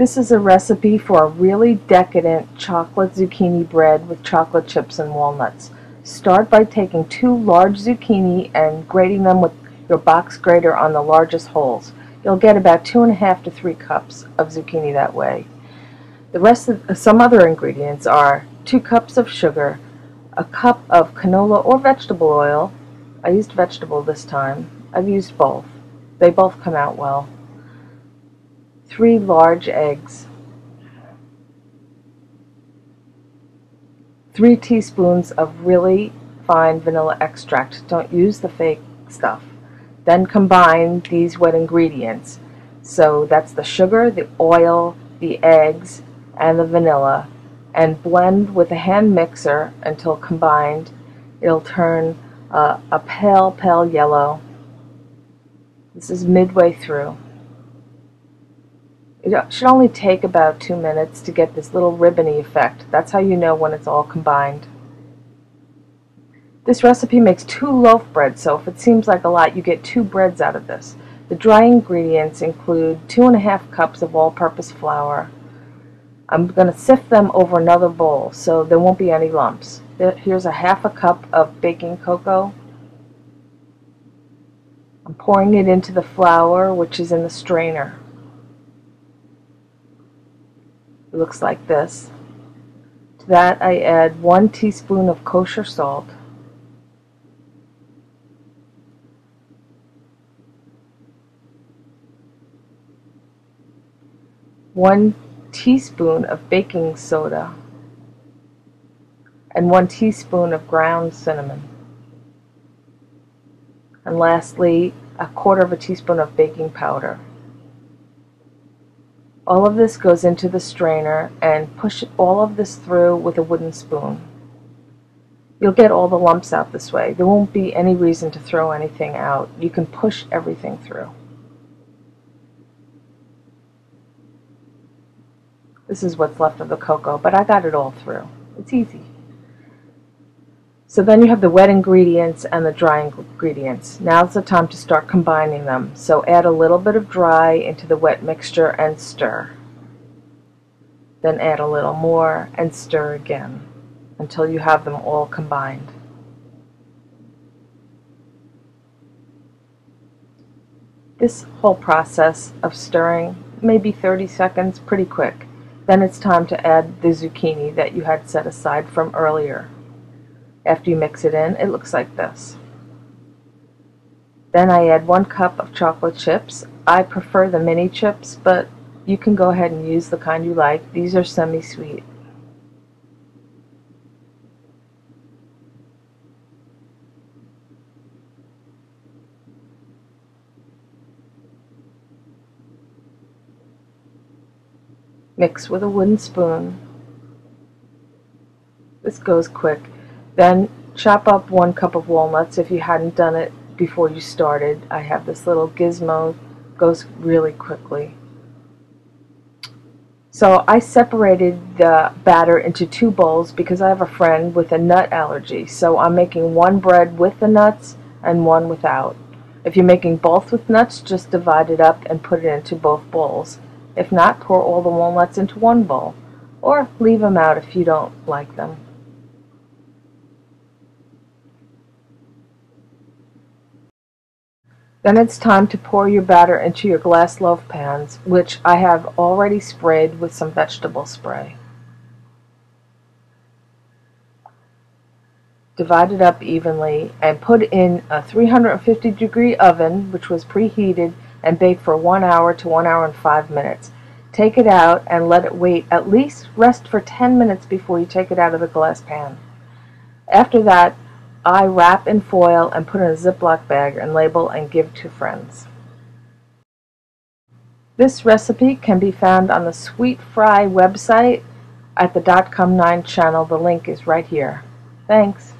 This is a recipe for a really decadent chocolate zucchini bread with chocolate chips and walnuts. Start by taking 2 large zucchini and grating them with your box grater on the largest holes. You'll get about 2.5 to 3 cups of zucchini that way. The rest of some other ingredients are 2 cups of sugar, a cup of canola or vegetable oil. I used vegetable this time. I've used both. They both come out well. 3 large eggs, 3 teaspoons of really fine vanilla extract. Don't use the fake stuff. Then combine these wet ingredients. So that's the sugar, the oil, the eggs, and the vanilla, and blend with a hand mixer until combined. It'll turn a pale yellow. This is midway through. It should only take about 2 minutes to get this little ribbony effect. That's how you know when it's all combined. This recipe makes 2 loaf breads, so if it seems like a lot, you get 2 breads out of this. The dry ingredients include 2.5 cups of all-purpose flour. I'm going to sift them over another bowl so there won't be any lumps. Here's a 1/2 cup of baking cocoa. I'm pouring it into the flour, which is in the strainer. It looks like this. To that I add 1 teaspoon of kosher salt, 1 teaspoon of baking soda, and 1 teaspoon of ground cinnamon. And lastly, 1/4 teaspoon of baking powder. All of this goes into the strainer, and push all of this through with a wooden spoon. You'll get all the lumps out this way. There won't be any reason to throw anything out. You can push everything through. This is what's left of the cocoa, but I got it all through. It's easy. So then you have the wet ingredients and the dry ingredients. Now's the time to start combining them. So add a little bit of dry into the wet mixture and stir. Then add a little more and stir again until you have them all combined. This whole process of stirring may be 30 seconds, pretty quick. Then it's time to add the zucchini that you had set aside from earlier. After you mix it in, it looks like this. Then I add 1 cup of chocolate chips. I prefer the mini chips, but you can go ahead and use the kind you like. These are semi-sweet. Mix with a wooden spoon. This goes quick. Then chop up 1 cup of walnuts if you hadn't done it before you started. I have this little gizmo, goes really quickly. So I separated the batter into 2 bowls because I have a friend with a nut allergy. So I'm making 1 bread with the nuts and 1 without. If you're making both with nuts, just divide it up and put it into both bowls. If not, pour all the walnuts into 1 bowl, or leave them out if you don't like them. Then it's time to pour your batter into your glass loaf pans, which I have already sprayed with some vegetable spray. Divide it up evenly and put in a 350-degree oven, which was preheated, and bake for 1 hour to 1 hour and 5 minutes. Take it out and let it wait, at least rest for 10 minutes before you take it out of the glass pan. After that, I wrap in foil and put in a Ziploc bag and label and give to friends. This recipe can be found on the Sweet Fry website at the .com9 channel. The link is right here. Thanks.